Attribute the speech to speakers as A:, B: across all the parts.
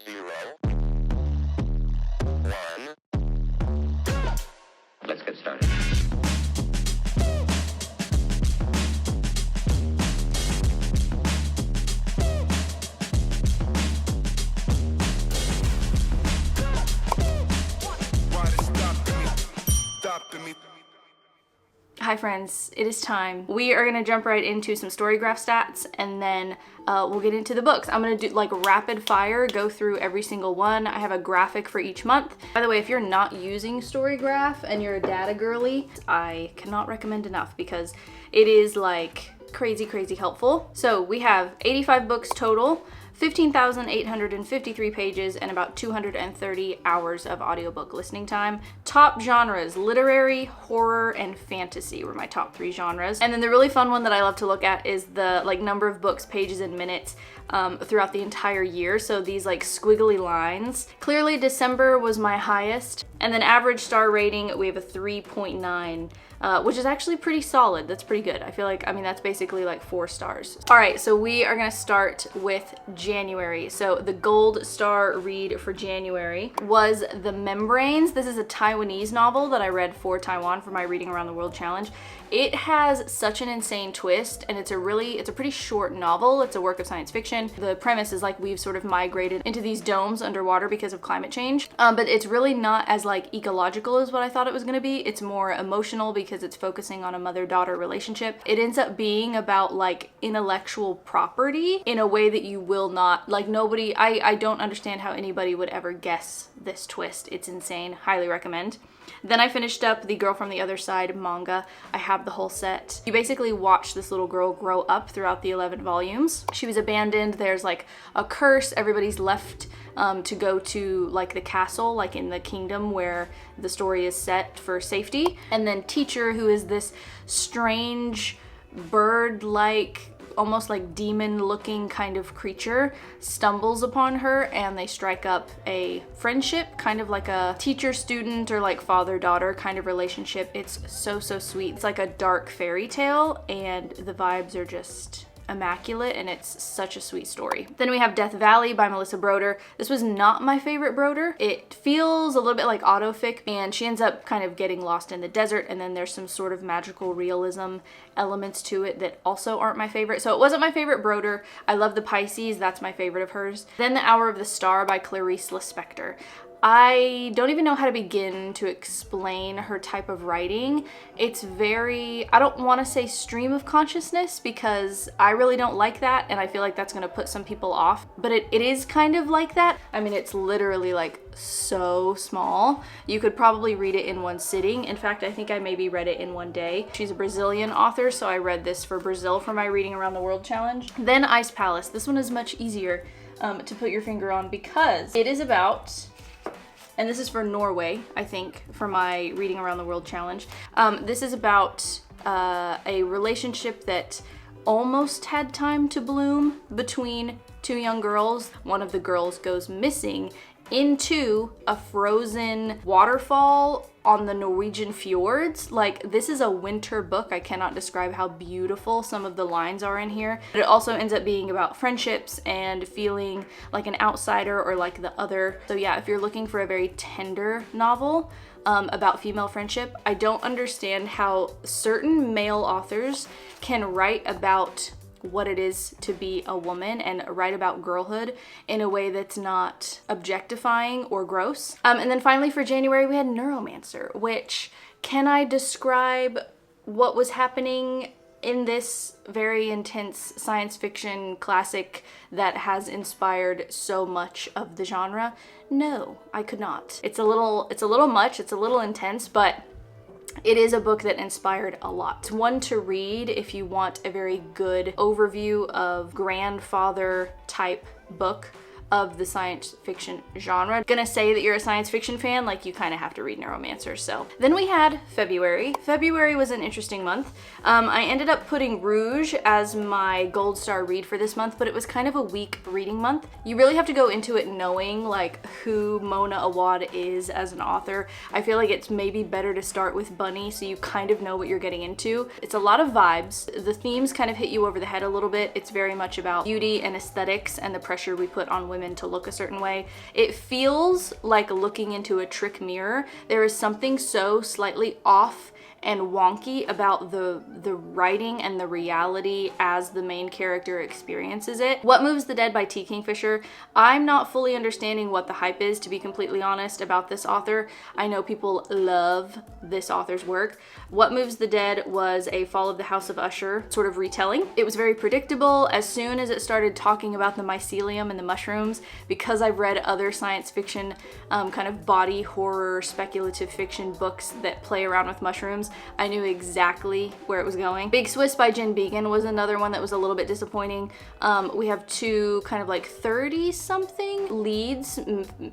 A: 0, 1. Let's get started.
B: Hi friends, it is time. We are gonna jump right into some Storygraph stats and then we'll get into the books. I'm gonna do like rapid fire, go through every single one. I have a graphic for each month. By the way, if you're not using Storygraph and you're a data girly, I cannot recommend enough because it is like crazy helpful. So we have 85 books total, 15,853 pages, and about 230 hours of audiobook listening time. Top genres: literary, horror, and fantasy were my top 3 genres. And then the really fun one that I love to look at is the like number of books, pages, and minutes throughout the entire year. So these like squiggly lines. Clearly December was my highest. And then average star rating, we have a 3.9. Which is actually pretty solid. That's pretty good. I feel like, I mean, that's basically like 4 stars. All right, so we are gonna start with January. So the gold star read for January was The Membranes. This is a Taiwanese novel that I read for Taiwan for my Reading Around the World challenge. It has such an insane twist, and it's a pretty short novel. It's a work of science fiction. The premise is like we've sort of migrated into these domes underwater because of climate change, but it's really not as like ecological as what I thought it was gonna be. It's more emotional because it's focusing on a mother-daughter relationship. It ends up being about like intellectual property in a way that you will not, like nobody, I don't understand how anybody would ever guess this twist. It's insane. Highly recommend. Then I finished up the Girl from the Other Side manga. I have the whole set. You basically watch this little girl grow up throughout the 11 volumes. She was abandoned. There's like a curse. Everybody's left to go to like the castle, like in the kingdom where the story is set for safety. And then Teacher, who is this strange bird-like, almost like demon-looking kind of creature, stumbles upon her and they strike up a friendship, kind of like a teacher-student or like father-daughter kind of relationship. It's so sweet. It's like a dark fairy tale and the vibes are just immaculate and it's such a sweet story. Then we have Death Valley by Melissa Broder. This was not my favorite Broder. It feels a little bit like autofic and she ends up kind of getting lost in the desert, and then there's some sort of magical realism elements to it that also aren't my favorite. So it wasn't my favorite Broder. I love the Pisces. That's my favorite of hers. Then The Hour of the Star by Clarice Lispector. I don't even know how to begin to explain her type of writing. It's very, I don't want to say stream of consciousness because I really don't like that and I feel like that's going to put some people off, but it is kind of like that. I mean, it's literally like so small. You could probably read it in one sitting. In fact, I think I maybe read it in one day. She's a Brazilian author, so I read this for Brazil for my Reading Around the World challenge. Then Ice Palace. This one is much easier to put your finger on because it is about, and this is for Norway, I think, for my Reading Around the World challenge. This is about a relationship that almost had time to bloom between 2 young girls. One of the girls goes missing into a frozen waterfall on the Norwegian fjords. Like, this is a winter book. I cannot describe how beautiful some of the lines are in here. But it also ends up being about friendships and feeling like an outsider or like the other. So yeah, if you're looking for a very tender novel about female friendship, I don't understand how certain male authors can write about what it is to be a woman and write about girlhood in a way that's not objectifying or gross. And then finally for January, we had Neuromancer, which, can I describe what was happening in this very intense science fiction classic that has inspired so much of the genre? No, I could not. It's a little much, it's a little intense, but it is a book that inspired a lot. It's one to read if you want a very good overview of grandfather type book of the science fiction genre. Gonna say that you're a science fiction fan, like you kind of have to read Neuromancer. So then we had February. February was an interesting month. I ended up putting Rouge as my gold star read for this month, but it was kind of a weak reading month. You really have to go into it knowing like who Mona Awad is as an author. I feel like it's maybe better to start with Bunny so you kind of know what you're getting into. It's a lot of vibes. The themes kind of hit you over the head a little bit. It's very much about beauty and aesthetics and the pressure we put on women women to look a certain way. It feels like looking into a trick mirror. There is something so slightly off and wonky about the writing and the reality as the main character experiences it. What Moves the Dead by T. Kingfisher. I'm not fully understanding what the hype is, to be completely honest, about this author. I know people love this author's work. What Moves the Dead was a Fall of the House of Usher sort of retelling. It was very predictable. As soon as it started talking about the mycelium and the mushrooms, because I've read other science fiction kind of body horror speculative fiction books that play around with mushrooms, I knew exactly where it was going. Big Swiss by Jen Beagin was another one that was a little bit disappointing. We have two kind of like 30-something leads,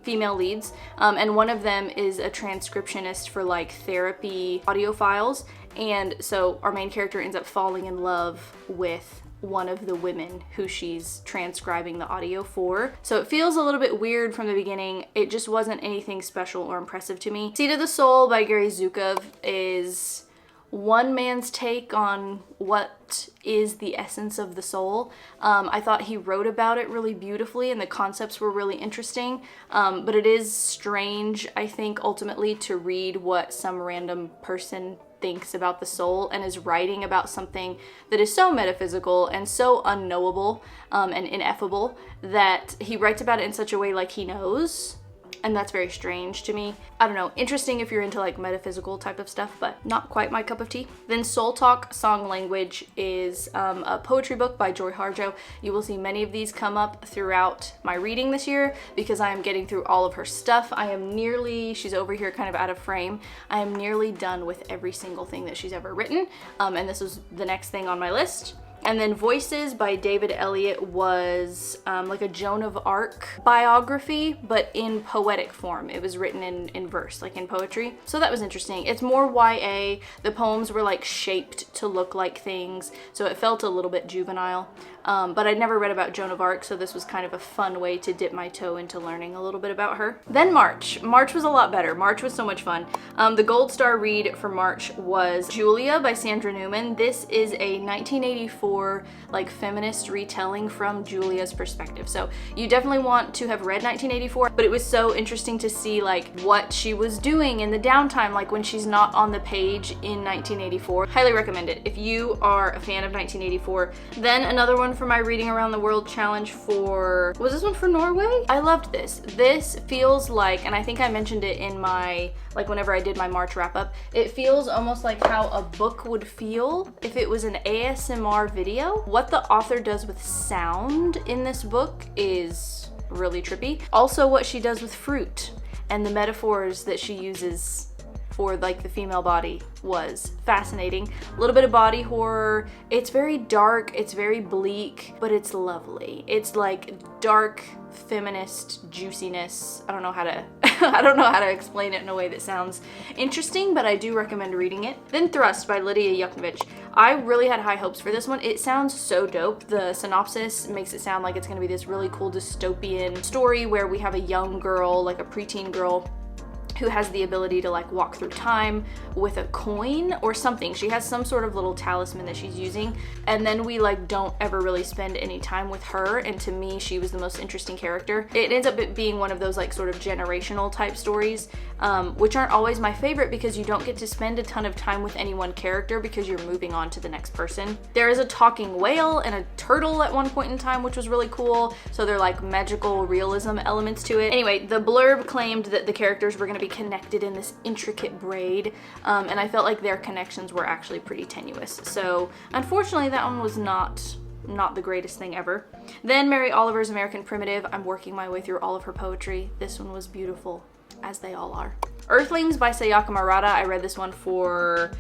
B: female leads, and one of them is a transcriptionist for like therapy audio files, and so our main character ends up falling in love with one of the women who she's transcribing the audio for. So it feels a little bit weird from the beginning. It just wasn't anything special or impressive to me. Seed of the Soul by Gary Zukov is one man's take on what is the essence of the soul. I thought he wrote about it really beautifully and the concepts were really interesting, but it is strange, I think, ultimately to read what some random person thinks about the soul and is writing about something that is so metaphysical and so unknowable and ineffable that he writes about it in such a way like he knows. And that's very strange to me. I don't know, interesting if you're into like metaphysical type of stuff, but not quite my cup of tea. Then Soul Talk Song Language is a poetry book by Joy Harjo. You will see many of these come up throughout my reading this year because I am getting through all of her stuff. I am nearly, she's over here kind of out of frame, I am nearly done with every single thing that she's ever written. And this is the next thing on my list. And then Voices by David Elliott was like a Joan of Arc biography, but in poetic form. It was written in verse, like in poetry. So that was interesting. It's more YA. The poems were like shaped to look like things, so it felt a little bit juvenile. But I'd never read about Joan of Arc, so this was kind of a fun way to dip my toe into learning a little bit about her. Then March. March was a lot better. March was so much fun. The gold star read for March was Julia by Sandra Newman. This is a 1984 like feminist retelling from Julia's perspective. So you definitely want to have read 1984, but it was so interesting to see like what she was doing in the downtime, like when she's not on the page in 1984. Highly recommend it if you are a fan of 1984. Then another one for my Reading Around the World challenge for, was this one for Norway? I loved this. This feels like, and I think I mentioned it in my, like whenever I did my March wrap up, it feels almost like how a book would feel if it was an ASMR video. What the author does with sound in this book is really trippy. Also what she does with fruit and the metaphors that she uses for like the female body was fascinating. A little bit of body horror. It's very dark, it's very bleak, but it's lovely. It's like dark feminist juiciness. I don't know how to I don't know how to explain it in a way that sounds interesting, but I do recommend reading it. Then Thrust by Lydia Yuknovich. I really had high hopes for this one. It sounds so dope. The synopsis makes it sound like it's gonna be this really cool dystopian story where we have a young girl, like a preteen girl, who has the ability to like walk through time with a coin or something. She has some sort of little talisman that she's using, and then we like don't ever really spend any time with her, and to me she was the most interesting character. It ends up being one of those like sort of generational type stories, which aren't always my favorite because you don't get to spend a ton of time with any one character because you're moving on to the next person. There is a talking whale and a turtle at one point in time, which was really cool, so they're like magical realism elements to it. Anyway, the blurb claimed that the characters were going to be connected in this intricate braid, and I felt like their connections were actually pretty tenuous. So unfortunately that one was not the greatest thing ever. Then Mary Oliver's American Primitive. I'm working my way through all of her poetry. This one was beautiful, as they all are. Earthlings by Sayaka Murata. I read this one for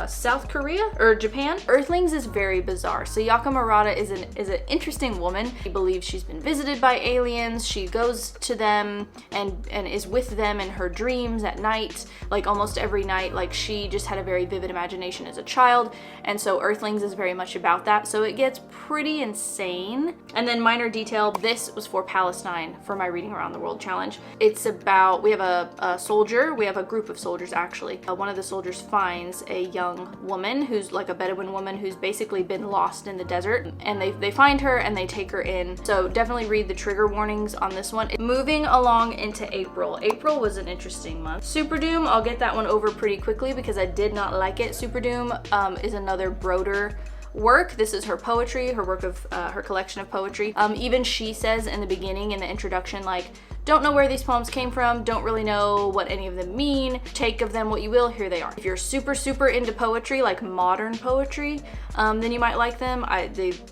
B: South Korea or Japan. Earthlings is very bizarre. Sayaka Murata is an interesting woman. She believes she's been visited by aliens. She goes to them and is with them in her dreams at night, like almost every night. Like she just had a very vivid imagination as a child, and so Earthlings is very much about that. So it gets pretty insane. And then Minor Detail. This was for Palestine for my Reading Around the World challenge. It's about, we have a soldier, we have a group of soldiers actually. One of the soldiers finds a young woman who's like a Bedouin woman who's basically been lost in the desert, and they find her and they take her in. So definitely read the trigger warnings on this one. Moving along into April. April was an interesting month. Super Doom, I'll get that one over pretty quickly because I did not like it. Super Doom is another Broder work. This is her poetry, her work of her collection of poetry. Even she says in the beginning, in the introduction, like, don't know where these poems came from, don't really know what any of them mean, take of them what you will, here they are. If you're super into poetry, like modern poetry, then you might like them.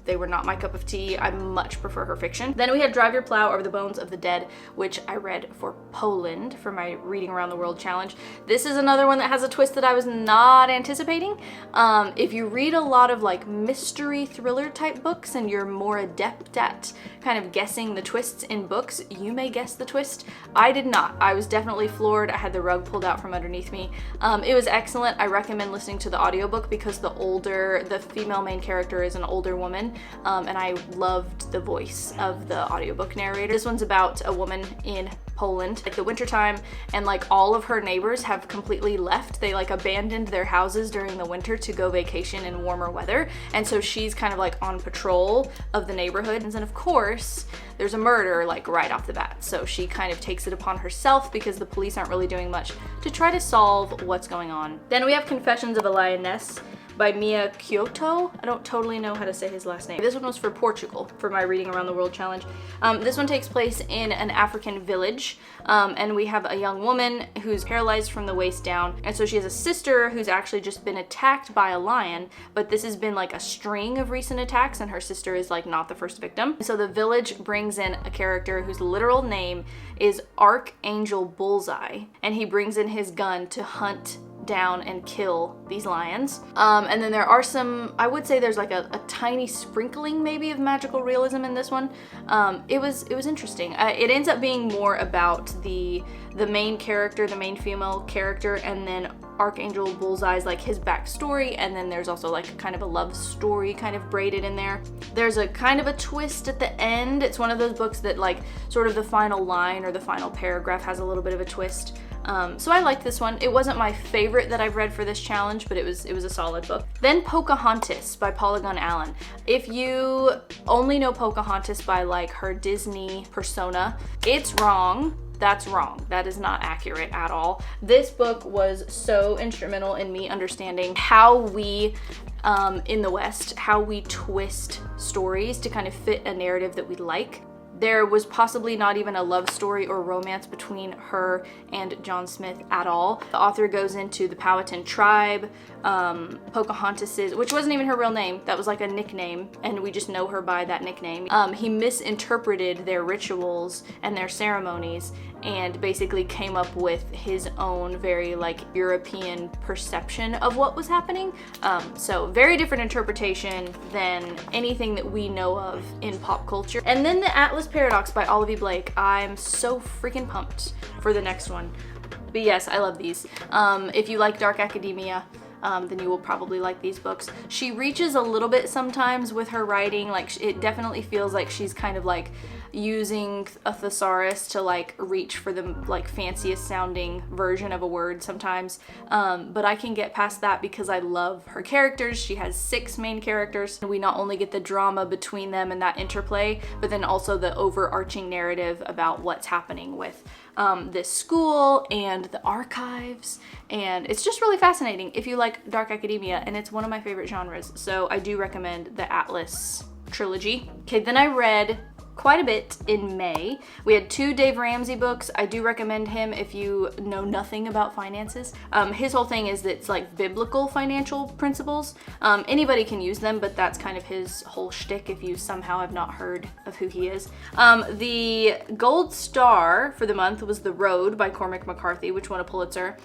B: They were not my cup of tea. I much prefer her fiction. Then we had Drive Your Plow Over the Bones of the Dead, which I read for Poland for my Reading Around the World challenge. This is another one that has a twist that I was not anticipating. If you read a lot of like mystery thriller type books and you're more adept at kind of guessing the twists in books, you may guess the twist. I did not. I was definitely floored. I had the rug pulled out from underneath me. It was excellent. I recommend listening to the audiobook because the female main character is an older woman, and I loved the voice of the audiobook narrator. This one's about a woman in Poland, like the wintertime, and like all of her neighbors have completely left. They like abandoned their houses during the winter to go vacation in warmer weather, and so she's kind of like on patrol of the neighborhood. And of course there's a murder like right off the bat, so she kind of takes it upon herself because the police aren't really doing much to try to solve what's going on. Then we have Confessions of a Lioness by Mia Kyoto. I don't totally know how to say his last name. This one was for Portugal for my Reading Around the World challenge. This one takes place in an African village, and we have a young woman who's paralyzed from the waist down, and so she has a sister who's actually just been attacked by a lion, but this has been like a string of recent attacks, and her sister is like not the first victim. So the village brings in a character whose literal name is Archangel Bullseye, and he brings in his gun to hunt down and kill these lions. And then there are some, I would say there's like a tiny sprinkling maybe of magical realism in this one. It was interesting. It ends up being more about the main character, the main female character, and then Archangel Bullseye's like his backstory, and then there's also like kind of a love story kind of braided in there. There's a kind of a twist at the end. It's one of those books that like sort of the final line or the final paragraph has a little bit of a twist. So I liked this one. It wasn't my favorite that I've read for this challenge, but it was a solid book. Then Pocahontas by Paula Gunn Allen. If you only know Pocahontas by like her Disney persona, it's wrong. That's wrong. That is not accurate at all. This book was so instrumental in me understanding how we in the West, how we twist stories to kind of fit a narrative that we like. There was possibly not even a love story or romance between her and John Smith at all. The author goes into the Powhatan tribe, Pocahontas's, which wasn't even her real name, that was like a nickname, and we just know her by that nickname. He misinterpreted their rituals and their ceremonies and basically came up with his own very like European perception of what was happening. So very different interpretation than anything that we know of in pop culture. And then the Atlas Paradox by Olivia Blake. I'm so freaking pumped for the next one. But yes, I love these. If you like dark academia, then you will probably like these books. She reaches a little bit sometimes with her writing, like it definitely feels like she's kind of like using a thesaurus to like reach for the like fanciest sounding version of a word sometimes, but I can get past that because I love her characters. She has 6 main characters, and we not only get the drama between them and that interplay, but then also the overarching narrative about what's happening with this school and the archives, and it's just really fascinating if you like dark academia, and it's one of my favorite genres, so I do recommend the Atlas trilogy. Okay, then I read quite a bit in May. We had 2 Dave Ramsey books. I do recommend him if you know nothing about finances. His whole thing is that it's like biblical financial principles. Anybody can use them, but that's kind of his whole shtick if you somehow have not heard of who he is. The gold star for the month was The Road by Cormac McCarthy, which won a Pulitzer.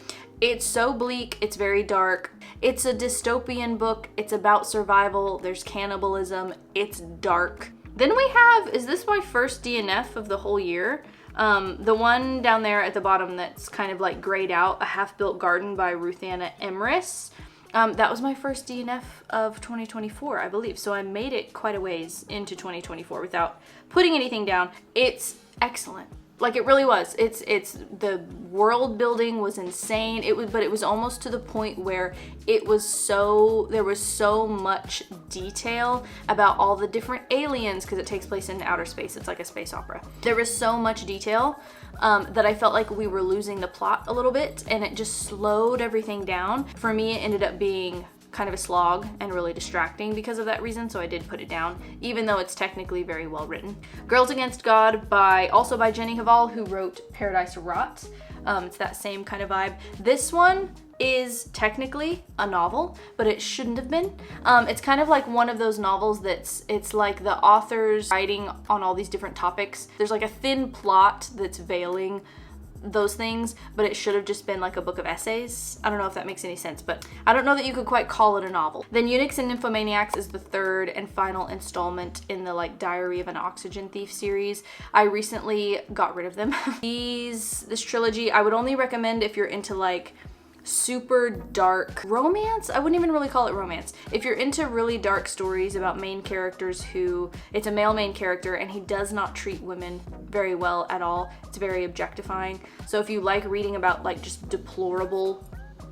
B: It's so bleak, it's very dark. It's a dystopian book. It's about survival. There's cannibalism. It's dark. Then we have, is this my first DNF of the whole year? The one down there at the bottom that's kind of like grayed out, A Half-Built Garden by Ruthanna Emrys. That was my first DNF of 2024, I believe. So I made it quite a ways into 2024 without putting anything down. It's excellent. Like, it really was. It's the world building was insane. But it was almost to the point where there was so much detail about all the different aliens, because it takes place in outer space. It's like a space opera. There was so much detail that I felt like we were losing the plot a little bit, and it just slowed everything down. For me, it ended up being kind of a slog and really distracting because of that reason, so I did put it down, even though it's technically very well written. Girls Against God, also by Jenny Haval, who wrote Paradise Rot. It's that same kind of vibe. This one is technically a novel, but it shouldn't have been. It's kind of like one of those novels it's like the author's writing on all these different topics. There's like a thin plot that's veiling those things, but it should have just been like a book of essays. I don't know if that makes any sense, but I don't know that you could quite call it a novel. Then Eunuchs and Nymphomaniacs is the third and final installment in the like Diary of an Oxygen Thief series. I recently got rid of them. This trilogy, I would only recommend if you're into like super dark romance. I wouldn't even really call it romance. If you're into really dark stories about main characters it's a male main character and he does not treat women very well at all. It's very objectifying. So if you like reading about like just deplorable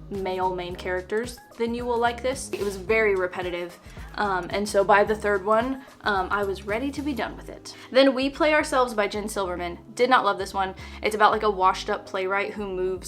B: male main characters, then you will like this. It was very repetitive. And so by the third one, I was ready to be done with it. Then We Play Ourselves by Jen Silverman. Did not love this one. It's about like a washed up playwright who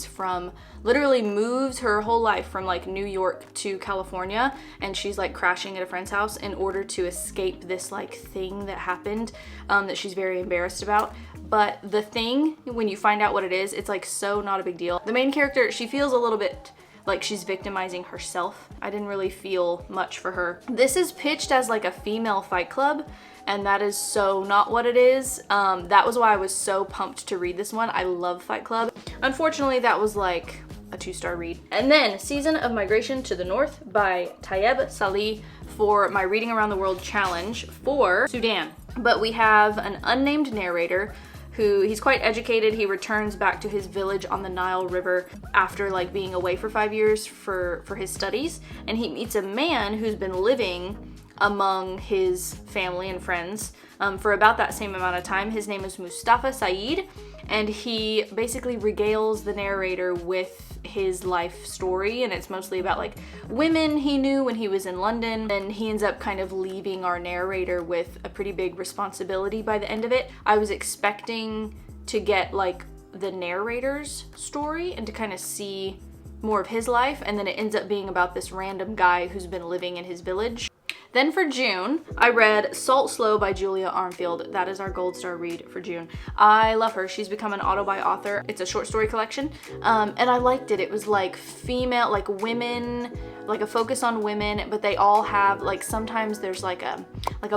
B: literally moves her whole life from like New York to California, and she's like crashing at a friend's house in order to escape this like thing that happened that she's very embarrassed about. But the thing, when you find out what it is, it's like so not a big deal. The main character, she feels a little bit like she's victimizing herself. I didn't really feel much for her. This is pitched as like a female Fight Club, and that is so not what it is. That was why I was so pumped to read this one. I love Fight Club. Unfortunately, that was like a 2-star read. And then Season of Migration to the North by Tayeb Salih for my Reading Around the World challenge for Sudan. But we have an unnamed narrator he's quite educated. He returns back to his village on the Nile River after like being away for 5 years for his studies, and he meets a man who's been living among his family and friends for about that same amount of time. His name is Mustafa Saeed, and he basically regales the narrator with his life story, and it's mostly about like women he knew when he was in London, and he ends up kind of leaving our narrator with a pretty big responsibility by the end of it. I was expecting to get like the narrator's story and to kind of see more of his life, and then it ends up being about this random guy who's been living in his village. Then for June, I read Salt Slow by Julia Armfield. That is our gold star read for June. I love her. She's become an auto-buy author. It's a short story collection, and I liked it. It was like female, like women, like a focus on women, but they all have like, sometimes there's like a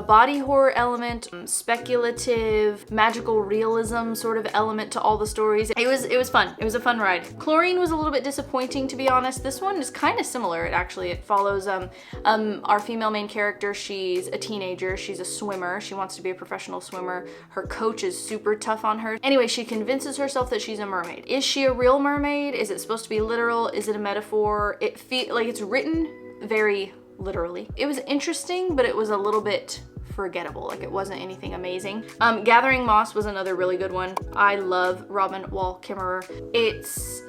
B: body horror element, speculative, magical realism sort of element to all the stories. It was fun. It was a fun ride. Chlorine was a little bit disappointing, to be honest. This one is kind of similar. It follows our female main character. She's a teenager. She's a swimmer. She wants to be a professional swimmer. Her coach is super tough on her. Anyway, she convinces herself that she's a mermaid. Is she a real mermaid? Is it supposed to be literal? Is it a metaphor? It feels like it's written very literally. It was interesting, but it was a little bit forgettable. Like, it wasn't anything amazing. Gathering Moss was another really good one. I love Robin Wall Kimmerer. It's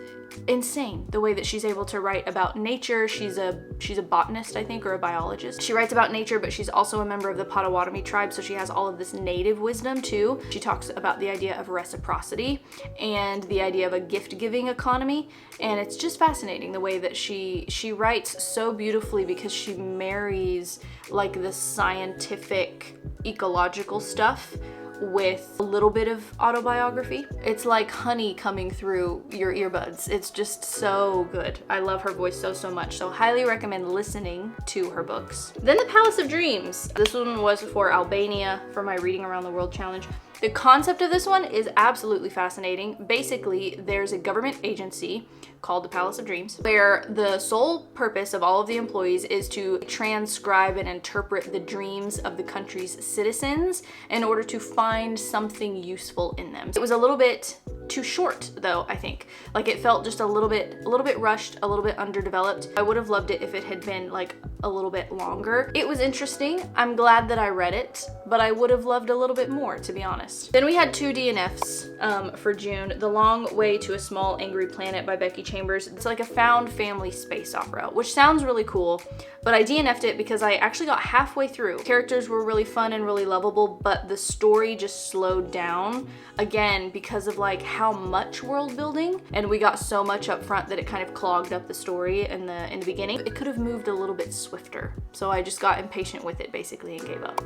B: insane the way that she's able to write about nature. She's a botanist, I think, or a biologist. She writes about nature, but she's also a member of the Potawatomi tribe, so she has all of this native wisdom too. She talks about the idea of reciprocity and the idea of a gift-giving economy, and it's just fascinating the way that she writes so beautifully, because she marries like the scientific ecological stuff with a little bit of autobiography. It's like honey coming through your earbuds. It's just so good. I love her voice so much, so highly recommend listening to her books. Then The Palace of Dreams. This one was for Albania for my Reading Around the World challenge. The concept of this one is absolutely fascinating. Basically, there's a government agency called the Palace of Dreams, where the sole purpose of all of the employees is to transcribe and interpret the dreams of the country's citizens in order to find something useful in them. It was a little bit too short, though, I think. Like, it felt just a little bit rushed, a little bit underdeveloped. I would have loved it if it had been like a little bit longer. It was interesting. I'm glad that I read it, but I would have loved a little bit more, to be honest. Then we had 2 DNFs for June. The Long Way to a Small Angry Planet by Becky Chambers. It's like a found family space opera, which sounds really cool, but I DNF'd it because I actually got halfway through. Characters were really fun and really lovable, but the story just slowed down, again, because of like how much world building, and we got so much up front that it kind of clogged up the story in the beginning. It could have moved a little bit swifter, so I just got impatient with it basically and gave up.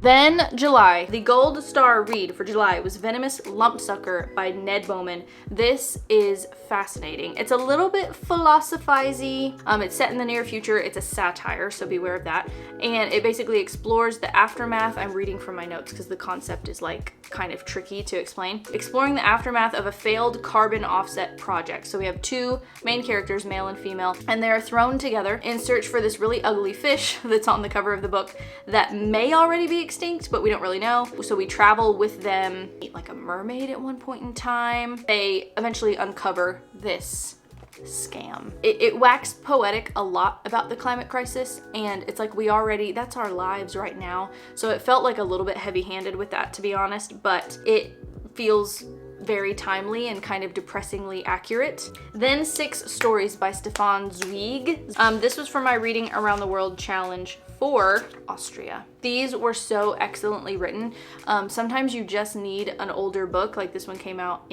B: Then July, the gold star read for July was Venomous Lumpsucker by Ned Bowman. This is fascinating. It's a little bit philosophize-y. It's set in the near future. It's a satire, so beware of that. And it basically explores the aftermath. I'm reading from my notes because the concept is like kind of tricky to explain. Exploring the aftermath of a failed carbon offset project. So we have 2 main characters, male and female, and they're thrown together in search for this really ugly fish that's on the cover of the book that may already be extinct, but we don't really know. So we travel with them, meet like a mermaid at one point in time. They eventually uncover this scam. It waxed poetic a lot about the climate crisis, and it's like that's our lives right now. So it felt like a little bit heavy-handed with that, to be honest, but it feels very timely and kind of depressingly accurate. Then 6 Stories by Stefan Zweig. This was for my Reading Around the World challenge for Austria. These were so excellently written. Sometimes you just need an older book, like this one came out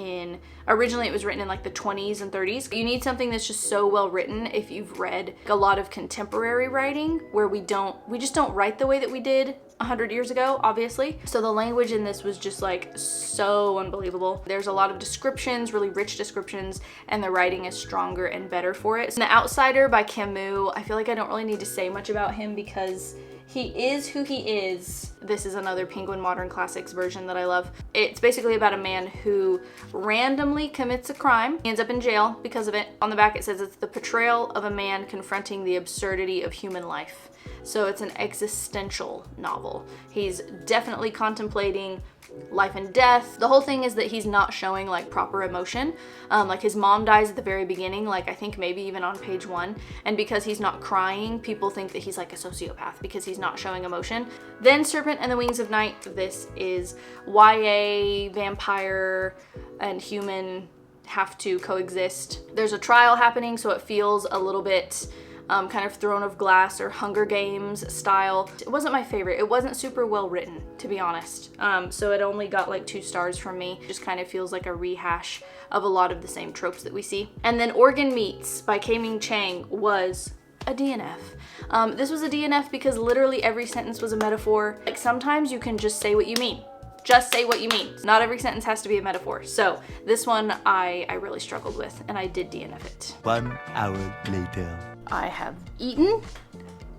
B: originally it was written in like the 20s and 30s. You need something that's just so well written if you've read a lot of contemporary writing where we just don't write the way that we did 100 years ago, obviously. So the language in this was just like so unbelievable. There's a lot of descriptions, really rich descriptions, and the writing is stronger and better for it. So The Outsider by Camus, I feel like I don't really need to say much about him because he is who he is. This is another Penguin Modern Classics version that I love. It's basically about a man who randomly commits a crime. He ends up in jail because of it. On the back it says it's the portrayal of a man confronting the absurdity of human life. So it's an existential novel. He's definitely contemplating life and death. The whole thing is that he's not showing like proper emotion. Like his mom dies at the very beginning, like I think maybe even on page 1. And because he's not crying, people think that he's like a sociopath because he's not showing emotion. Then Serpent and the Wings of Night. This is YA, vampire and human have to coexist. There's a trial happening, so it feels a little bit kind of Throne of Glass or Hunger Games style. It wasn't my favorite. It wasn't super well written, to be honest. So it only got like 2 stars from me. It just kind of feels like a rehash of a lot of the same tropes that we see. And then Organ Meats by K-Ming Chang was a DNF. This was a DNF because literally every sentence was a metaphor. Like sometimes you can just say what you mean. Just say what you mean. Not every sentence has to be a metaphor. So this one I really struggled with, and I did DNF it.
A: 1 hour later.
B: I have eaten.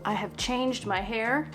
B: I have changed my hair.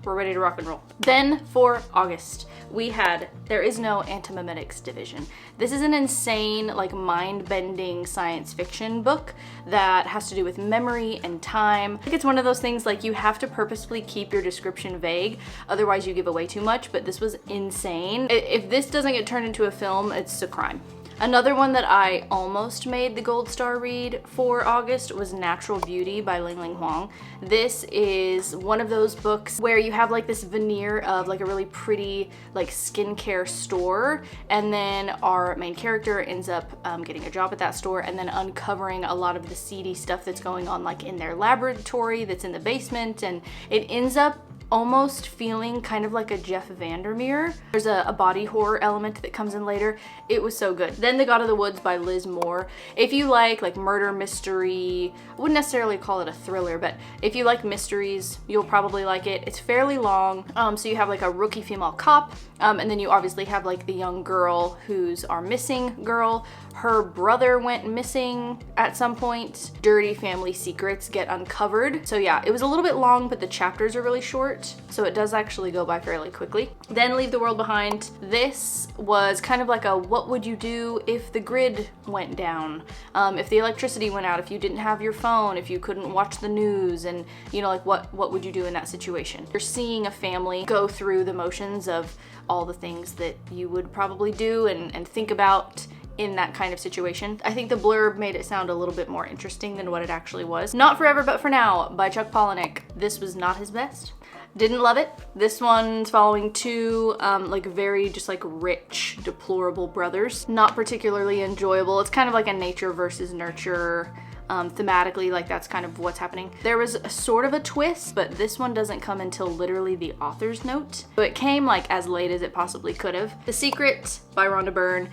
B: We're ready to rock and roll. Then for August, we had There Is No Antimemetics Division. This is an insane, like mind-bending science fiction book that has to do with memory and time. I think it's one of those things like you have to purposefully keep your description vague, otherwise you give away too much, but this was insane. If this doesn't get turned into a film, it's a crime. Another one that I almost made the gold star read for August was Natural Beauty by Ling Ling Huang. This is one of those books where you have like this veneer of like a really pretty like skincare store, and then our main character ends up getting a job at that store and then uncovering a lot of the seedy stuff that's going on like in their laboratory that's in the basement, and it ends up almost feeling kind of like a Jeff Vandermeer. There's a body horror element that comes in later. It was so good. Then The God of the Woods by Liz Moore. If you like murder mystery, I wouldn't necessarily call it a thriller, but if you like mysteries, you'll probably like it. It's fairly long. So you have like a rookie female cop, and then you obviously have like the young girl who's our missing girl. Her brother went missing at some point. Dirty family secrets get uncovered. So yeah, it was a little bit long, but the chapters are really short, so it does actually go by fairly quickly. Then Leave the World Behind. This was kind of like a what would you do if the grid went down, if the electricity went out, if you didn't have your phone, if you couldn't watch the news, and you know, like what would you do in that situation? You're seeing a family go through the motions of all the things that you would probably do and think about in that kind of situation. I think the blurb made it sound a little bit more interesting than what it actually was. Not Forever But For Now by Chuck Palahniuk. This was not his best. Didn't love it. This one's following two like very just like rich, deplorable brothers. Not particularly enjoyable. It's kind of like a nature versus nurture. Thematically, like that's kind of what's happening. There was a sort of a twist, but this one doesn't come until literally the author's note. So it came like as late as it possibly could have. The Secret by Rhonda Byrne.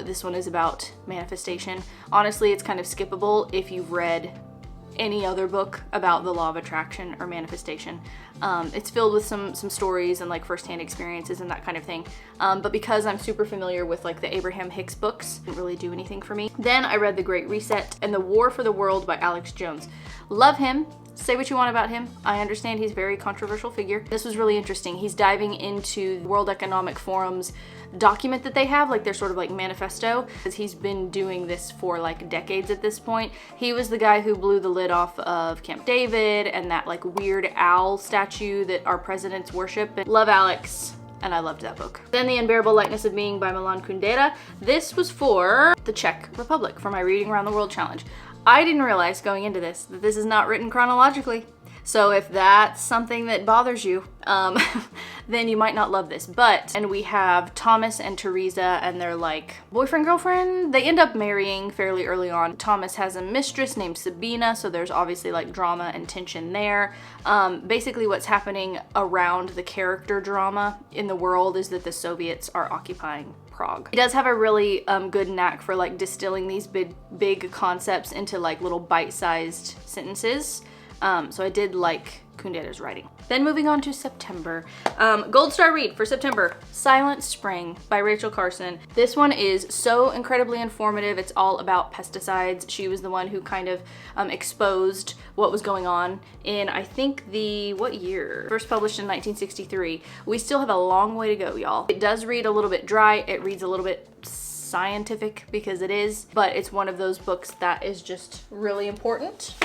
B: This one is about manifestation. Honestly, it's kind of skippable if you've read any other book about the law of attraction or manifestation. It's filled with some stories and like firsthand experiences and that kind of thing. But because I'm super familiar with like the Abraham Hicks books, it didn't really do anything for me. Then I read The Great Reset and The War for the World by Alex Jones. Love him. Say what you want about him. I understand he's a very controversial figure. This was really interesting. He's diving into World Economic Forum's document that they have, like their sort of like manifesto, because he's been doing this for like decades at this point. He was the guy who blew the lid off of Camp David and that like weird owl statue that our presidents worship. And love Alex. And I loved that book. Then The Unbearable Lightness of Being by Milan Kundera. This was for the Czech Republic, for my Reading Around the World challenge. I didn't realize going into this that this is not written chronologically. So if that's something that bothers you, then you might not love this. And we have Thomas and Teresa and they're like boyfriend, girlfriend. They end up marrying fairly early on. Thomas has a mistress named Sabina, so there's obviously like drama and tension there. Basically what's happening around the character drama in the world is that the Soviets are occupying Prague. He does have a really good knack for like distilling these big concepts into like little bite-sized sentences. So I did like Kundera's writing. Then moving on to September. Gold Star read for September, Silent Spring by Rachel Carson. This one is so incredibly informative. It's all about pesticides. She was the one who kind of exposed what was going on in, I think what year? First published in 1963. We still have a long way to go, y'all. It does read a little bit dry. It reads a little bit scientific because it is, but it's one of those books that is just really important.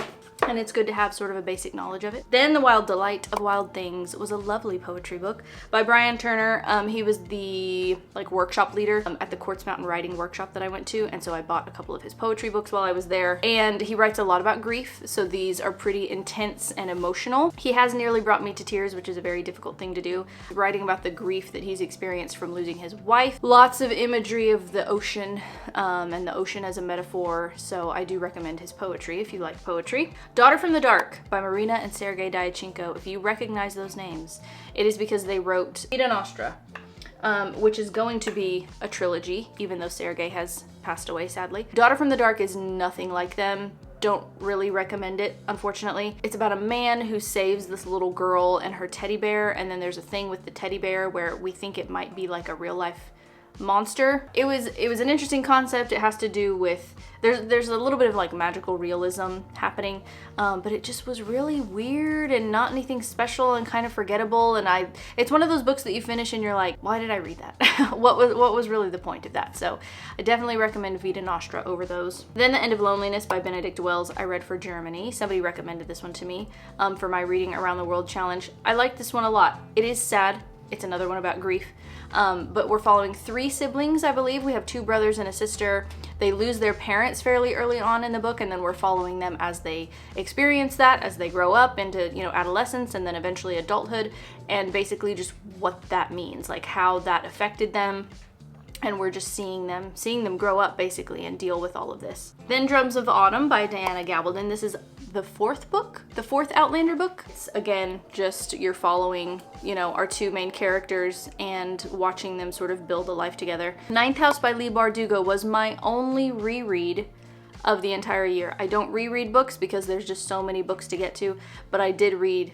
B: And it's good to have sort of a basic knowledge of it. Then The Wild Delight of Wild Things was a lovely poetry book by Brian Turner. He was the like workshop leader at the Quartz Mountain Writing Workshop that I went to, and so I bought a couple of his poetry books while I was there. And he writes a lot about grief, so these are pretty intense and emotional. He has nearly brought me to tears, which is a very difficult thing to do. Writing about the grief that he's experienced from losing his wife. Lots of imagery of the ocean and the ocean as a metaphor, so I do recommend his poetry if you like poetry. Daughter from the Dark by Marina and Sergei Dyachenko. If you recognize those names, it is because they wrote Vita Nostra, which is going to be a trilogy, even though Sergei has passed away, sadly. Daughter from the Dark is nothing like them. Don't really recommend it, unfortunately. It's about a man who saves this little girl and her teddy bear, and then there's a thing with the teddy bear where we think it might be like a real life monster. It was an interesting concept. It has to do with there's a little bit of like magical realism happening, but it just was really weird and not anything special and kind of forgettable. And it's one of those books that you finish and you're like, why did I read that? What was really the point of that? So I definitely recommend Vita Nostra over those. Then The End of Loneliness by Benedict Wells I read for Germany. Somebody recommended this one to me for my Reading Around the World challenge. I like this one a lot. It is sad. It's another one about grief. But we're following 3 siblings, I believe. We have 2 brothers and a sister. They lose their parents fairly early on in the book, and then we're following them as they experience that, as they grow up into, adolescence and then eventually adulthood, and basically just what that means, like how that affected them. And we're just seeing them grow up basically and deal with all of this. Then Drums of Autumn by Diana Gabaldon. This is the 4th book, the 4th Outlander book. It's again, just you're following, our 2 main characters and watching them sort of build a life together. Ninth House by Leigh Bardugo was my only reread of the entire year. I don't reread books because there's just so many books to get to, but I did reread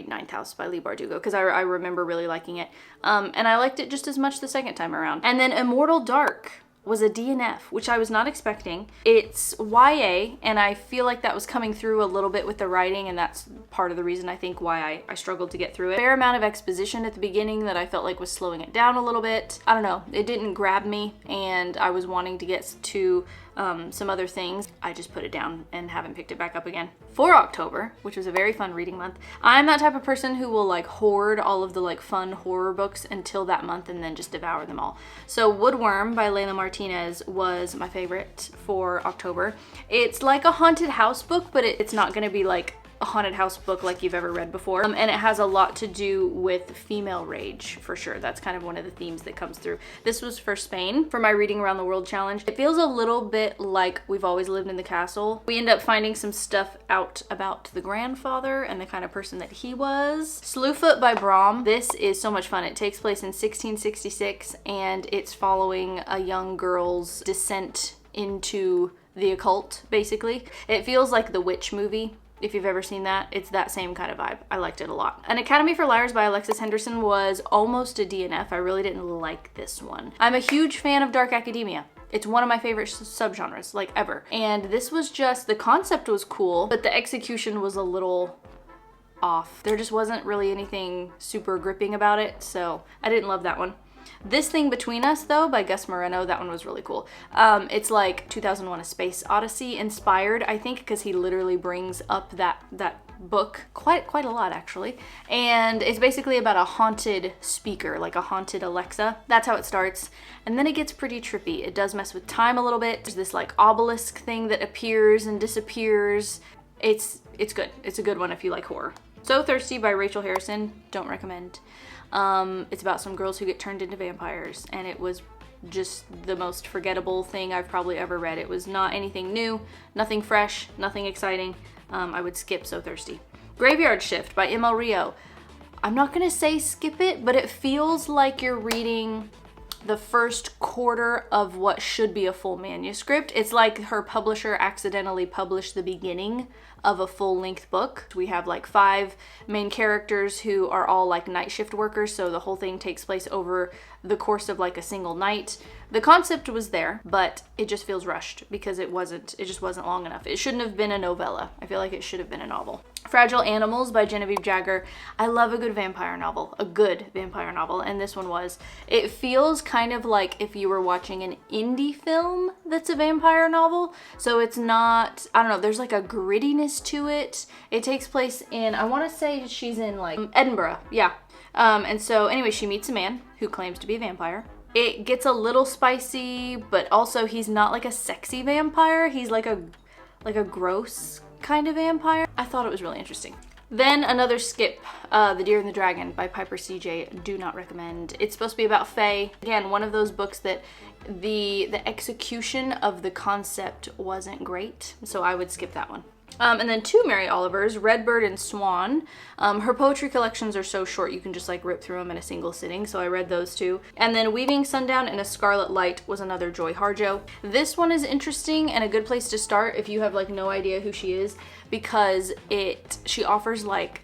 B: Ninth House by Leigh Bardugo because I remember really liking it. And I liked it just as much the second time around. And then Immortal Dark was a DNF, which I was not expecting. It's YA, and I feel like that was coming through a little bit with the writing, and that's part of the reason I think why I struggled to get through it. A fair amount of exposition at the beginning that I felt like was slowing it down a little bit. I don't know, it didn't grab me, and I was wanting to get to some other things. I just put it down and haven't picked it back up again. For October, which was a very fun reading month, I'm that type of person who will like hoard all of the like fun horror books until that month and then just devour them all. So Woodworm by Layla Martinez was my favorite for October. It's like a haunted house book, but it's not going to be like a haunted house book like you've ever read before. And it has a lot to do with female rage for sure. That's kind of one of the themes that comes through. This was for Spain for my Reading Around the World challenge. It feels a little bit like We've Always Lived in the Castle. We end up finding some stuff out about the grandfather and the kind of person that he was. Slewfoot by Brom. This is so much fun. It takes place in 1666 and it's following a young girl's descent into the occult, basically. It feels like the Witch movie. If you've ever seen that, it's that same kind of vibe. I liked it a lot. An Academy for Liars by Alexis Henderson was almost a DNF. I really didn't like this one. I'm a huge fan of dark academia. It's one of my favorite subgenres, like ever. And this was just, the concept was cool, but the execution was a little off. There just wasn't really anything super gripping about it, so I didn't love that one. This Thing Between Us, though, by Gus Moreno, that one was really cool. It's like 2001: A Space Odyssey inspired, I think, because he literally brings up that book quite a lot, actually. And it's basically about a haunted speaker, like a haunted Alexa. That's how it starts. And then it gets pretty trippy. It does mess with time a little bit. There's this like obelisk thing that appears and disappears. It's good. It's a good one if you like horror. So Thirsty by Rachel Harrison, don't recommend. It's about some girls who get turned into vampires, and it was just the most forgettable thing I've probably ever read. It was not anything new, nothing fresh, nothing exciting. I would skip So Thirsty. Graveyard Shift by M.L. Rio. I'm not gonna say skip it, but it feels like you're reading the first quarter of what should be a full manuscript. It's like her publisher accidentally published the beginning of a full-length book. We have like 5 main characters who are all like night shift workers, so the whole thing takes place over the course of like a single night. The concept was there, but it just feels rushed because it just wasn't long enough. It shouldn't have been a novella. I feel like it should have been a novel. Fragile Animals by Genevieve Jagger. I love a good vampire novel, and this one was. It feels kind of like if you were watching an indie film that's a vampire novel. So it's not, I don't know, there's like a grittiness to it. It takes place in, I want to say she's in like Edinburgh, yeah. And so anyway, she meets a man who claims to be a vampire. It gets a little spicy, but also he's not like a sexy vampire. He's like a gross kind of vampire. I thought it was really interesting. Then another skip, The Deer and the Dragon by Piper CJ. Do not recommend. It's supposed to be about fae. Again, one of those books that the execution of the concept wasn't great, so I would skip that one. And then 2 Mary Olivers, Redbird and Swan. Her poetry collections are so short you can just like rip through them in a single sitting, so I read those 2. And then Weaving Sundown and A Scarlet Light was another Joy Harjo. This one is interesting and a good place to start if you have like no idea who she is, because she offers like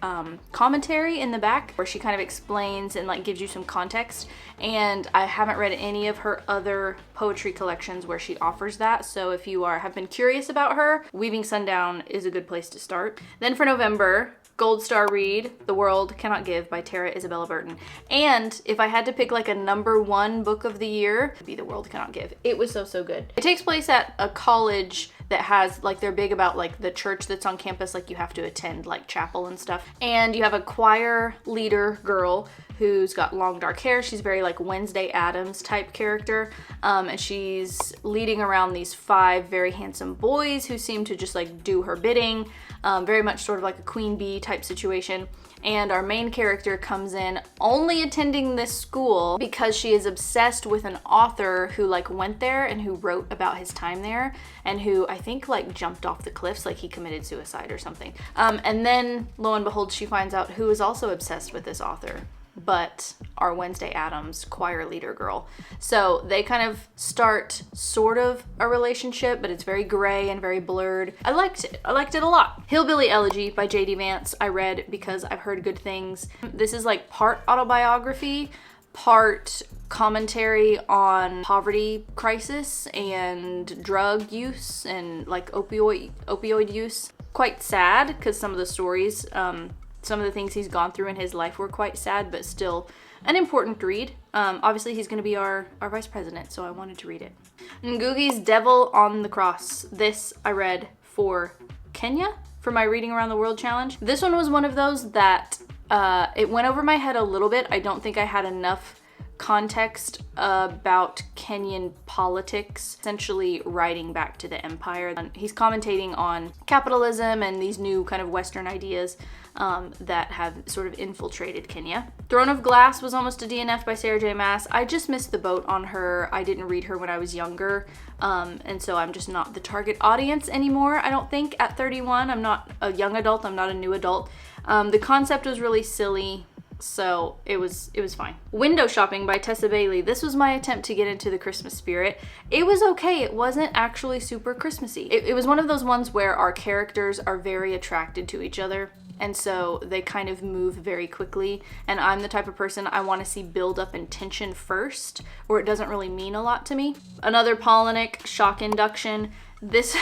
B: commentary in the back where she kind of explains and like gives you some context, and I haven't read any of her other poetry collections where she offers that, so if you have been curious about her, Weaving Sundown is a good place to start. Then for November, Gold Star read, The World Cannot Give by Tara Isabella Burton. And if I had to pick like a #1 book of the year, it'd be The World Cannot Give. It was so good. It takes place at a college that has like, they're big about like the church that's on campus, like you have to attend like chapel and stuff. And you have a choir leader girl who's got long dark hair. She's very like Wednesday Addams type character. And she's leading around these 5 very handsome boys who seem to just like do her bidding. Very much sort of like a queen bee type situation. And our main character comes in only attending this school because she is obsessed with an author who like went there and who wrote about his time there, and who I think like jumped off the cliffs, like he committed suicide or something. And then lo and behold, she finds out who is also obsessed with this author, but our Wednesday Addams choir leader girl. So they kind of start sort of a relationship, but it's very gray and very blurred. I liked it a lot. Hillbilly Elegy by J.D. Vance I read because I've heard good things. This is like part autobiography, part commentary on poverty crisis and drug use and like opioid use. Quite sad because some of the stories, some of the things he's gone through in his life were quite sad, but still an important read. Obviously he's gonna be our vice president, so I wanted to read it. Ngugi's Devil on the Cross. This I read for Kenya for my Reading Around the World challenge. This one was one of those that it went over my head a little bit. I don't think I had enough context about Kenyan politics, essentially writing back to the empire. He's commentating on capitalism and these new kind of Western ideas that have sort of infiltrated Kenya. Throne of Glass was almost a DNF by Sarah J. Maas. I just missed the boat on her. I didn't read her when I was younger, and so I'm just not the target audience anymore, I don't think, at 31. I'm not a young adult, I'm not a new adult. The concept was really silly, so it was fine. Window Shopping by Tessa Bailey. This was my attempt to get into the Christmas spirit. It was okay. It wasn't actually super Christmassy. It was one of those ones where our characters are very attracted to each other, and so they kind of move very quickly, and I'm the type of person I want to see build up in tension first, or it doesn't really mean a lot to me. Another Palahniuk, Shock Induction. This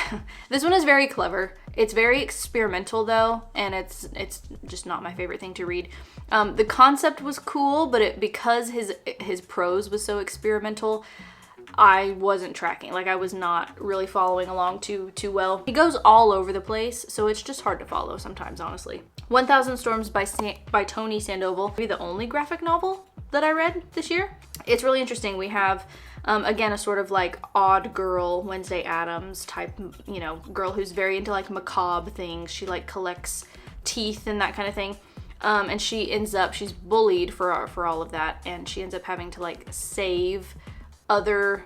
B: one is very clever. It's very experimental though, and it's just not my favorite thing to read. The concept was cool, but because his prose was so experimental, I wasn't tracking. Like, I was not really following along too well. He goes all over the place, so it's just hard to follow sometimes, honestly. 1000 Storms by Tony Sandoval. Maybe the only graphic novel that I read this year. It's really interesting. We have again, a sort of like odd girl, Wednesday Addams type, you know, girl who's very into like macabre things. She like collects teeth and that kind of thing. And she's bullied for all of that, and she ends up having to like save other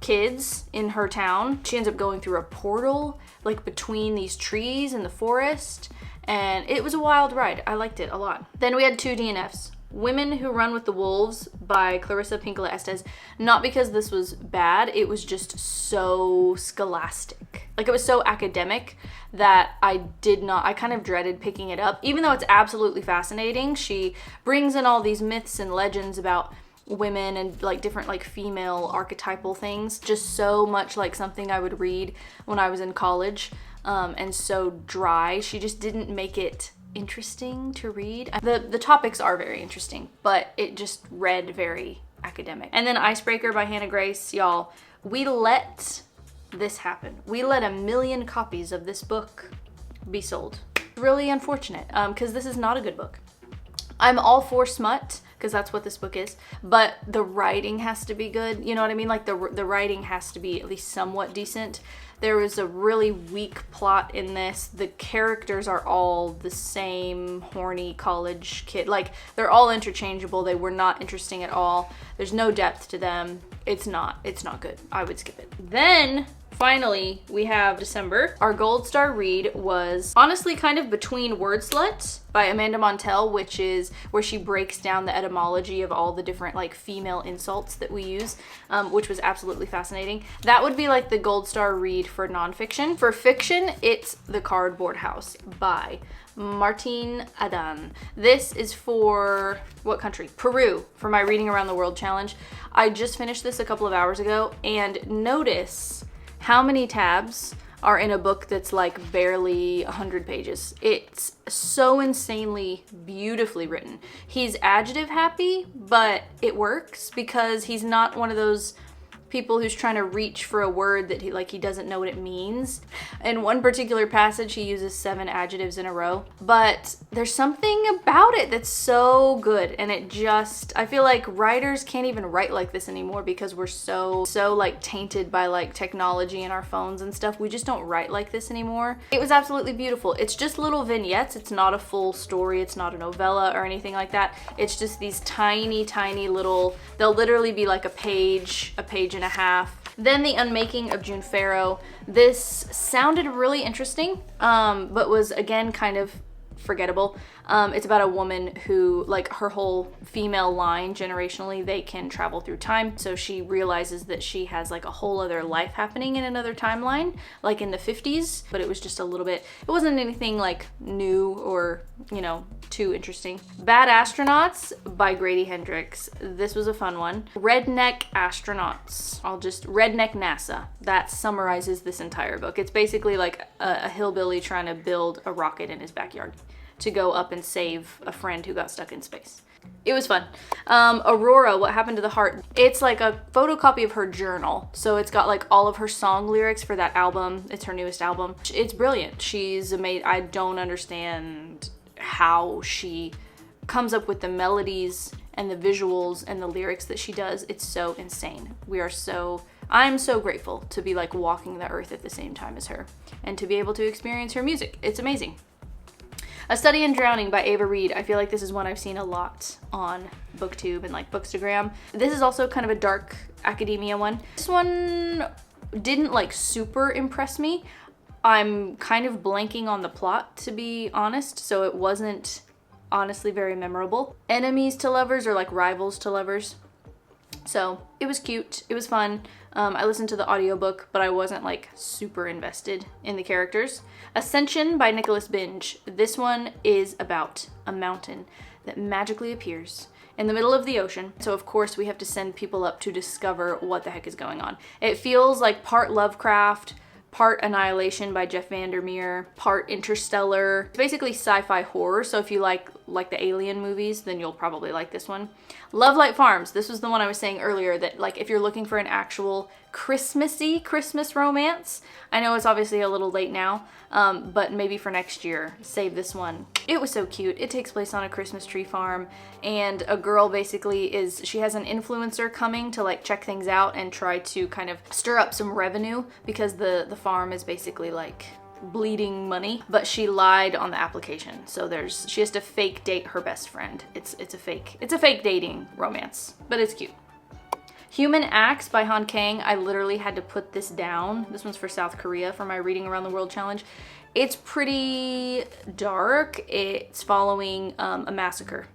B: kids in her town. She ends up going through a portal like between these trees in the forest, and it was a wild ride. I liked it a lot. Then we had 2 DNFs. Women Who Run with the Wolves by Clarissa Pinkola Estes. Not because this was bad, it was just so scholastic. Like, it was so academic that I kind of dreaded picking it up. Even though it's absolutely fascinating, she brings in all these myths and legends about women and like different like female archetypal things. Just so much like something I would read when I was in college, and so dry. She just didn't make it interesting to read. The topics are very interesting, but it just read very academic. And then Icebreaker by Hannah Grace. Y'all, we let this happen. We let 1 million copies of this book be sold. Really unfortunate, because this is not a good book. I'm all for smut, because that's what this book is, but the writing has to be good. You know what I mean? Like, the writing has to be at least somewhat decent. There was a really weak plot in this. The characters are all the same horny college kid. Like, they're all interchangeable. They were not interesting at all. There's no depth to them. It's not good. I would skip it. Then finally, we have December. Our gold star read was honestly kind of between Word Slut by Amanda Montell, which is where she breaks down the etymology of all the different like female insults that we use, which was absolutely fascinating. That would be like the gold star read for nonfiction. For fiction, it's The Cardboard House by Martine Adan. This is for what country? Peru, for my Reading Around the World challenge. I just finished this a couple of hours ago, and notice how many tabs are in a book that's like barely 100 pages. It's so insanely beautifully written. He's adjective happy, but it works because he's not one of those people who's trying to reach for a word that he doesn't know what it means. In one particular passage, he uses 7 adjectives in a row, but there's something about it that's so good, and I feel like writers can't even write like this anymore because we're so like tainted by like technology and our phones and stuff. We just don't write like this anymore. It was absolutely beautiful. It's just little vignettes. It's not a full story. It's not a novella or anything like that. It's just these tiny little, they'll literally be like a page and a half. Then The Unmaking of June Farrow. This sounded really interesting, but was again kind of forgettable. It's about a woman who, like, her whole female line, generationally, they can travel through time. So she realizes that she has like a whole other life happening in another timeline, like in the 50s, but it was just a little bit, it wasn't anything like new or, you know, too interesting. Bad Astronauts by Grady Hendrix. This was a fun one. Redneck Astronauts. Redneck NASA. That summarizes this entire book. It's basically like a hillbilly trying to build a rocket in his backyard to go up and save a friend who got stuck in space. It was fun. Aurora, What Happened to the Heart? It's like a photocopy of her journal. So it's got like all of her song lyrics for that album. It's her newest album. It's brilliant. She's amazing. I don't understand how she comes up with the melodies and the visuals and the lyrics that she does. It's so insane. I'm so grateful to be like walking the earth at the same time as her and to be able to experience her music. It's amazing. A Study in Drowning by Ava Reid. I feel like this is one I've seen a lot on BookTube and like Bookstagram. This is also kind of a dark academia one. This one didn't like super impress me. I'm kind of blanking on the plot, to be honest, so it wasn't honestly very memorable. Enemies to lovers or like rivals to lovers. So it was cute, it was fun. I listened to the audiobook, but I wasn't like super invested in the characters. Ascension by Nicholas Binge. This one is about a mountain that magically appears in the middle of the ocean. So of course we have to send people up to discover what the heck is going on. It feels like part Lovecraft, part Annihilation by Jeff Vandermeer, part Interstellar. It's basically sci-fi horror, so if you like the Alien movies, then you'll probably like this one. Love Light Farms. This was the one I was saying earlier that like if you're looking for an actual Christmassy Christmas romance, I know it's obviously a little late now, but maybe for next year, save this one. It was so cute. It takes place on a Christmas tree farm, and a girl basically she has an influencer coming to like check things out and try to kind of stir up some revenue because the farm is basically like bleeding money, but she lied on the application. So she has to fake date her best friend. It's a fake dating romance, but it's cute. Human Acts by Han Kang. I literally had to put this down. This one's for South Korea for my Reading Around the World challenge. It's pretty dark. It's following a massacre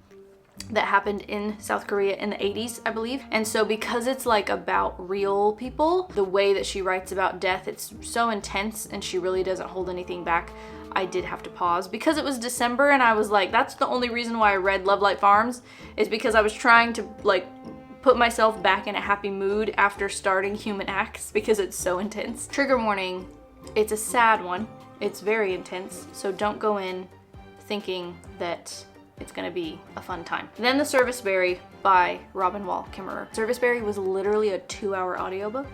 B: that happened in South Korea in the 80s, I believe. And so because it's like about real people, the way that she writes about death, it's so intense and she really doesn't hold anything back. I did have to pause because it was December and I was like, that's the only reason why I read Love Light Farms, is because I was trying to like put myself back in a happy mood after starting Human Acts because it's so intense. Trigger warning, it's a sad one. It's very intense, so don't go in thinking that it's gonna be a fun time. Then The Serviceberry by Robin Wall Kimmerer. Serviceberry was literally a 2-hour audiobook.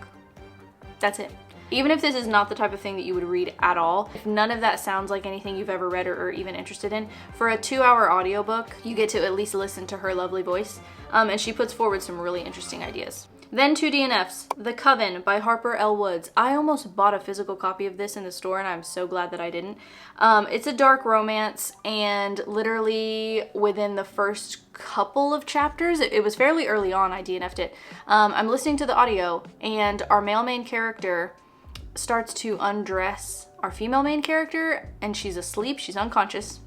B: That's it. Even if this is not the type of thing that you would read at all, if none of that sounds like anything you've ever read or even interested in, for a 2-hour audiobook, you get to at least listen to her lovely voice, and she puts forward some really interesting ideas. Then 2 DNFs, The Coven by Harper L. Woods. I almost bought a physical copy of this in the store and I'm so glad that I didn't. It's a dark romance, and literally within the first couple of chapters, it was fairly early on, I DNF'd it. I'm listening to the audio and our male main character starts to undress our female main character, and she's asleep, she's unconscious,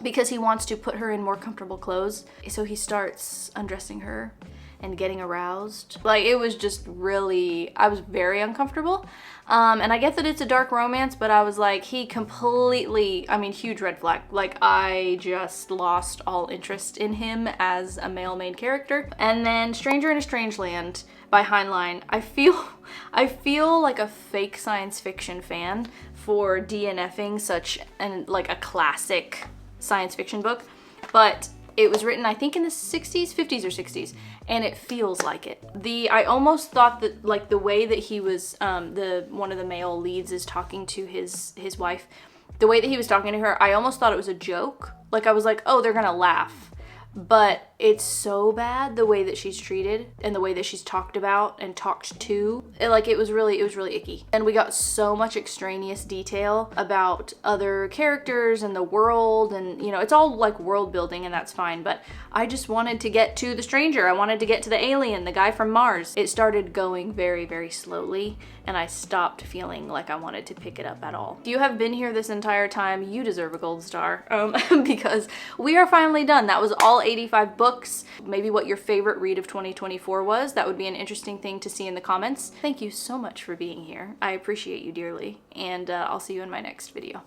B: because he wants to put her in more comfortable clothes. So he starts undressing her and getting aroused. Like, it was just really, I was very uncomfortable. And I get that it's a dark romance, but I was like, he completely, I mean, huge red flag. Like, I just lost all interest in him as a male main character. And then Stranger in a Strange Land by Heinlein. I feel like a fake science fiction fan for DNFing such like a classic science fiction book, but it was written, I think, in the 60s, 50s or 60s, and it feels like it. I almost thought that, like, the way that he was, one of the male leads is talking to his wife, the way that he was talking to her, I almost thought it was a joke. Like, I was like, oh, they're gonna laugh. But it's so bad the way that she's treated and the way that she's talked about and talked to. It was really icky. And we got so much extraneous detail about other characters and the world, and you know, it's all like world building and that's fine, but I just wanted to get to the stranger. I wanted to get to the alien, the guy from Mars. It started going very, very slowly and I stopped feeling like I wanted to pick it up at all. If you have been here this entire time, you deserve a gold star, because we are finally done. That was all 85 books. Maybe what your favorite read of 2024 was. That would be an interesting thing to see in the comments. Thank you so much for being here. I appreciate you dearly, and I'll see you in my next video.